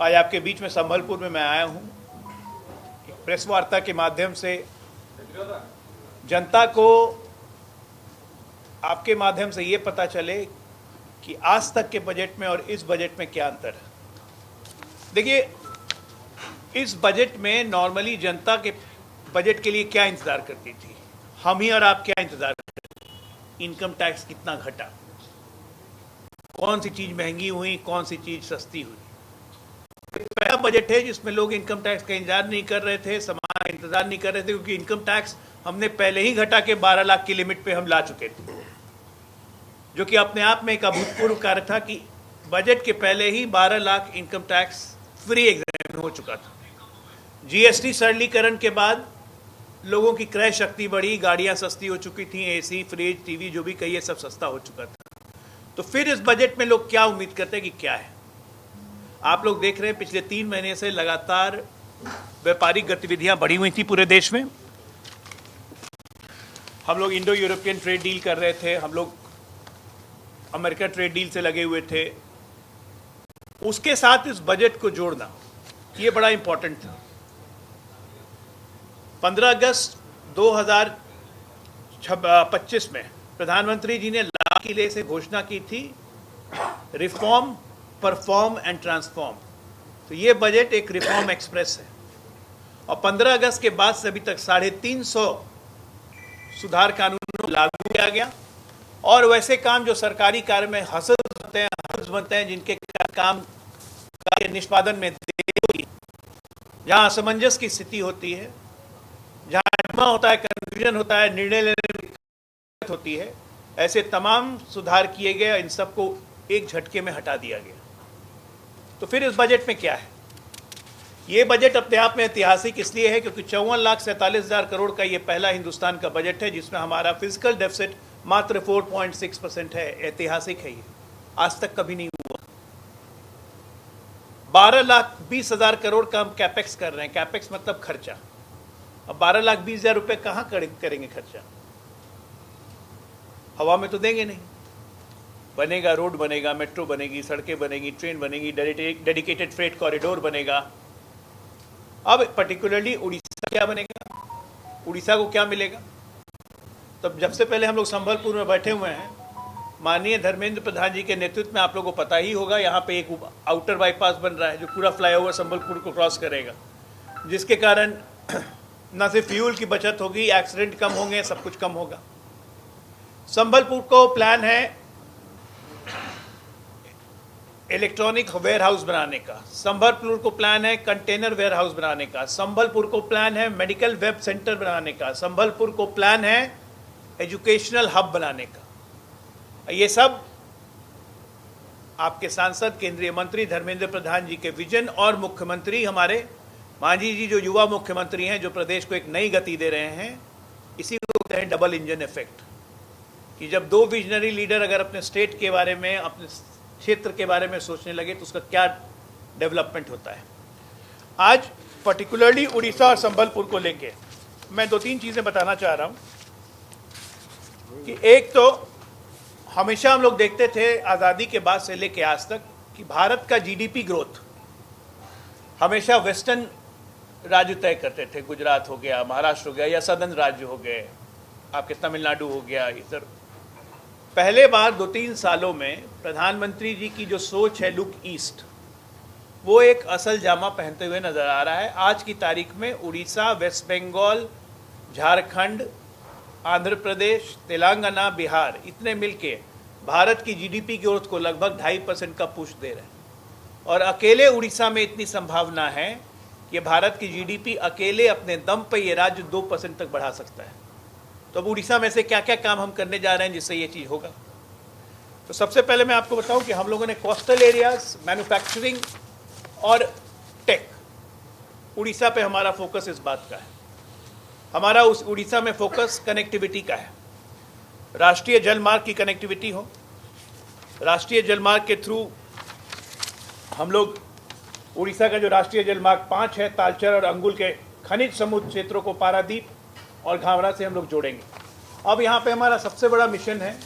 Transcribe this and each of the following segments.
आज आपके बीच में संबलपुर में मैं आया हूं एक प्रेस वार्ता के माध्यम से जनता को आपके माध्यम से ये पता चले कि आज तक के बजट में और इस बजट में क्या अंतर है। देखिए, इस बजट में नॉर्मली जनता के बजट के लिए क्या इंतजार करती थी, हम ही और आप क्या इंतजार करते थे? इनकम टैक्स कितना घटा, कौन सी चीज महंगी हुई, कौन सी चीज सस्ती हुई। पहला बजट है जिसमें लोग इनकम टैक्स का इंतजार नहीं कर रहे थे, समाज का इंतजार नहीं कर रहे थे, क्योंकि इनकम टैक्स हमने पहले ही घटा के 12 लाख की लिमिट पे हम ला चुके थे, जो कि अपने आप में एक अभूतपूर्व कार्य था कि बजट के पहले ही 12 lakh income tax free exam हो चुका था। जीएसटी सरलीकरण के बाद लोगों की क्रय शक्ति बढ़ी, गाड़ियां सस्ती हो चुकी थी, एसी, फ्रिज, टीवी जो भी कहिए सब सस्ता हो चुका था। तो फिर इस बजट में लोग क्या उम्मीद करते हैं कि क्या है? आप लोग देख रहे हैं पिछले 3 महीने से लगातार व्यापारिक गतिविधियां बढ़ी हुई थी पूरे देश में। हम लोग इंडो यूरोपियन ट्रेड डील कर रहे थे, हम लोग अमेरिका ट्रेड डील से लगे हुए थे। उसके साथ इस बजट को जोड़ना ये बड़ा इंपॉर्टेंट था। 15 अगस्त 2025 में प्रधानमंत्री जी ने लाल किले से घोषणा की थी, रिफॉर्म, परफॉर्म एंड ट्रांसफॉर्म। तो ये बजट एक रिफॉर्म एक्सप्रेस है और 15 अगस्त के बाद से अभी तक 350 सुधार कानूनों को लागू किया गया। और वैसे काम जो सरकारी कार्य में हर्ज बनते हैं, जिनके काम कार्य निष्पादन में देरी होती है, जहां असमंजस की स्थिति होती है, जहां होता है, कंफ्यूजन होता है, निर्णय लेने में दिक्कत होती है, ऐसे तमाम सुधार किए गए। इन सबको एक झटके में हटा दिया गया। तो फिर इस बजट में क्या है? ये बजट अपने आप में ऐतिहासिक इसलिए है क्योंकि 54,47,000 करोड़ का ये पहला हिंदुस्तान का बजट है जिसमें हमारा फिजिकल डेफिसिट मात्र 4.6% है। ऐतिहासिक है ये, आज तक कभी नहीं हुआ। 12,20,000 करोड़ का हम कैपेक्स कर रहे हैं। कैपेक्स मतलब खर्चा। अब 12,20,000 रुपए कहां करेंगे खर्चा? हवा में तो देंगे नहीं। बनेगा, रोड बनेगा, मेट्रो बनेगी, सड़कें बनेगी, ट्रेन बनेगी, डेडिकेटेड फ्रेट कॉरिडोर बनेगा। अब पर्टिकुलरली उड़ीसा क्या बनेगा, उड़ीसा को क्या मिलेगा? तब जब से पहले हम लोग संबलपुर में बैठे हुए हैं, माननीय धर्मेंद्र प्रधान जी के नेतृत्व में, आप लोगों को पता ही होगा, यहाँ पे एक आउटर बाईपास बन रहा है जो पूरा फ्लाईओवर संबलपुर को क्रॉस करेगा, जिसके कारण न सिर्फ फ्यूल की बचत होगी, एक्सीडेंट कम होंगे, सब कुछ कम होगा। संबलपुर को प्लान है इलेक्ट्रॉनिक वेयर हाउस बनाने का, संबलपुर को प्लान है कंटेनर वेयर हाउस बनाने का, संबलपुर को प्लान है मेडिकल वेब सेंटर बनाने का, संबलपुर को प्लान है एजुकेशनल हब बनाने का। ये सब आपके सांसद केंद्रीय मंत्री धर्मेंद्र प्रधान जी के विजन और मुख्यमंत्री हमारे मांझी जी जो युवा मुख्यमंत्री हैं, जो प्रदेश को एक नई गति दे रहे हैं, इसी को कहते हैं डबल इंजन इफेक्ट। कि जब 2 विजनरी लीडर अगर अपने स्टेट के बारे में, अपने क्षेत्र के बारे में सोचने लगे तो उसका क्या डेवलपमेंट होता है। आज पर्टिकुलरली उड़ीसा और संबलपुर को लेके मैं 2-3 चीज़ें बताना चाह रहा हूं कि एक तो हमेशा हम लोग देखते थे आज़ादी के बाद से लेके आज तक कि भारत का जीडीपी ग्रोथ हमेशा वेस्टर्न राज्य तय करते थे। गुजरात हो गया, महाराष्ट्र हो गया, या सदर्न राज्य हो गए, आपके तमिलनाडु हो गया, इधर। पहले बार 2-3 सालों में प्रधानमंत्री जी की जो सोच है लुक ईस्ट, वो एक असल जामा पहनते हुए नजर आ रहा है। आज की तारीख में उड़ीसा, वेस्ट बंगाल, झारखंड, आंध्र प्रदेश, तेलंगाना, बिहार, इतने मिलके भारत की जीडीपी ग्रोथ को लगभग 2.5% का पुश दे रहे हैं। और अकेले उड़ीसा में इतनी संभावना है कि भारत की जीडीपी अकेले अपने दम पर ये राज्य 2% तक बढ़ा सकता है। तो अब उड़ीसा में से क्या क्या काम हम करने जा रहे हैं जिससे ये चीज़ होगा? तो सबसे पहले मैं आपको बताऊं कि हम लोगों ने कोस्टल एरियाज, मैन्युफैक्चरिंग और टेक, उड़ीसा पे हमारा फोकस इस बात का है। हमारा उस उड़ीसा में फोकस कनेक्टिविटी का है। राष्ट्रीय जलमार्ग की कनेक्टिविटी हो। राष्ट्रीय जलमार्ग के थ्रू हम लोग उड़ीसा का जो राष्ट्रीय जलमार्ग 5 है, तालचर और अंगुल के खनिज समुद्र क्षेत्रों को पारादीप और घावरा से हम लोग जोड़ेंगे। अब यहाँ पे हमारा सबसे बड़ा मिशन है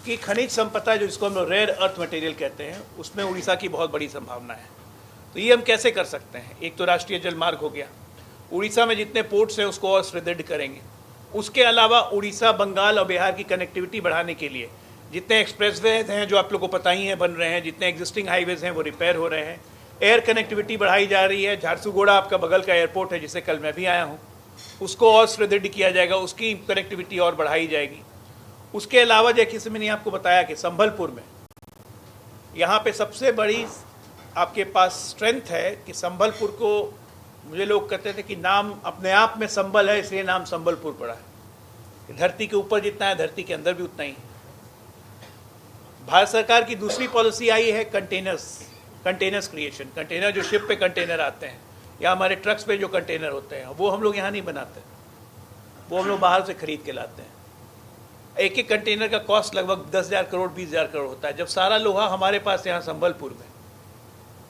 कि खनिज संपदा, जो इसको हम लोग रेयर अर्थ मटेरियल कहते हैं, उसमें उड़ीसा की बहुत बड़ी संभावना है। तो ये हम कैसे कर सकते हैं? एक तो राष्ट्रीय जल मार्ग हो गया, उड़ीसा में जितने पोर्ट्स हैं उसको और सुदृढ़ करेंगे। उसके अलावा उड़ीसा, बंगाल और बिहार की कनेक्टिविटी बढ़ाने के लिए जितने एक्सप्रेसवे हैं जो आप लोगों को पता ही है बन रहे हैं, जितने एग्जिस्टिंग हाईवेज हैं वो रिपेयर हो रहे हैं, एयर कनेक्टिविटी बढ़ाई जा रही है। झारसुगुड़ा आपका बगल का एयरपोर्ट है जिसे कल मैं भी आया हूँ, उसको और सुदृढ़ किया जाएगा, उसकी कनेक्टिविटी और बढ़ाई जाएगी। उसके अलावा जैसे मैंने आपको बताया कि संबलपुर में यहाँ पे सबसे बड़ी आपके पास स्ट्रेंथ है कि संबलपुर को, मुझे लोग कहते थे कि नाम अपने आप में संबल है इसलिए नाम संबलपुर पड़ा है। धरती के ऊपर जितना है धरती के अंदर भी उतना ही है। भारत सरकार की दूसरी पॉलिसी आई है कंटेनर्स क्रिएशन। कंटेनर जो शिप पे कंटेनर आते हैं या हमारे ट्रक्स पे जो कंटेनर होते हैं वो हम लोग यहाँ नहीं बनाते, वो हम लोग बाहर से खरीद के लाते हैं। एक एक कंटेनर का कॉस्ट लगभग 10,000 करोड़ 20,000 करोड़ होता है। जब सारा लोहा हमारे पास यहाँ संबलपुर में,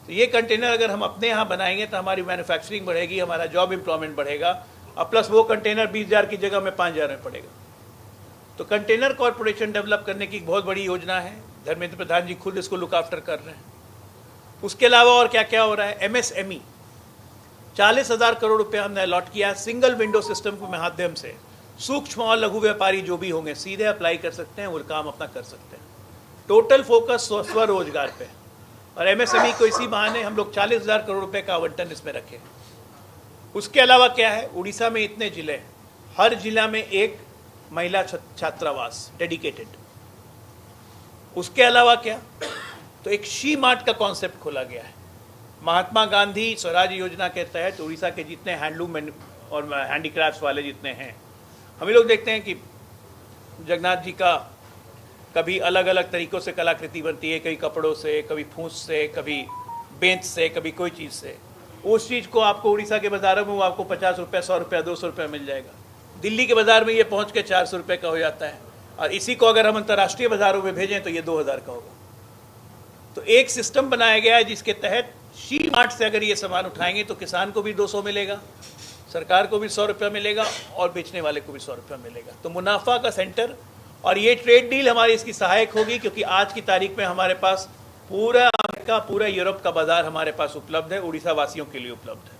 तो ये कंटेनर अगर हम अपने यहाँ बनाएंगे तो हमारी मैन्युफैक्चरिंग बढ़ेगी, हमारा जॉब एम्प्लॉयमेंट बढ़ेगा, और प्लस वो कंटेनर 20,000 की जगह में 5,000 में पड़ेगा। तो कंटेनर कॉरपोरेशन डेवलप करने की एक बहुत बड़ी योजना है, धर्मेंद्र प्रधान जी खुद इसको लुक आफ्टर कर रहे हैं। उसके अलावा और क्या क्या हो रहा है? MSME 40,000 करोड़ रुपये हमने अलॉट किया है सिंगल विंडो सिस्टम के माध्यम से। सूक्ष्म और लघु व्यापारी जो भी होंगे सीधे अप्लाई कर सकते हैं, वो काम अपना कर सकते हैं। टोटल फोकस स्वरोजगार पे, और MSME को इसी बहाने हम लोग 40,000 करोड़ रुपए का आवंटन इसमें रखे। उसके अलावा क्या है, उड़ीसा में इतने जिले हैं, हर जिला में एक महिला छात्रावास डेडिकेटेड। उसके अलावा क्या, तो एक शी मार्ट का कॉन्सेप्ट खोला गया है। महात्मा गांधी स्वराज योजना के तहत उड़ीसा के जितने हैंडलूम और हैंडीक्राफ्ट्स वाले जितने हैं, हम लोग देखते हैं कि जगन्नाथ जी का कभी अलग अलग तरीक़ों से कलाकृति बनती है, कभी कपड़ों से, कभी फूस से, कभी बेंच से, कभी कोई चीज़ से। उस चीज़ को आपको उड़ीसा के बाज़ारों में वो आपको 50 रुपये, 100 रुपये, 200 रुपये मिल जाएगा। दिल्ली के बाज़ार में ये पहुँच के 400 रुपये का हो जाता है, और इसी को अगर हम अंतर्राष्ट्रीय बाज़ारों में भेजें तो ये 2,000 का होगा। तो एक सिस्टम बनाया गया है जिसके तहत शी मार्ट से अगर ये सामान उठाएंगे तो किसान को भी 200 मिलेगा, सरकार को भी 100 रुपया मिलेगा, और बेचने वाले को भी 100 रुपया मिलेगा। तो मुनाफा का सेंटर, और ये ट्रेड डील हमारी इसकी सहायक होगी, क्योंकि आज की तारीख में हमारे पास पूरा अमेरिका, पूरा यूरोप का बाजार हमारे पास उपलब्ध है, उड़ीसा वासियों के लिए उपलब्ध है।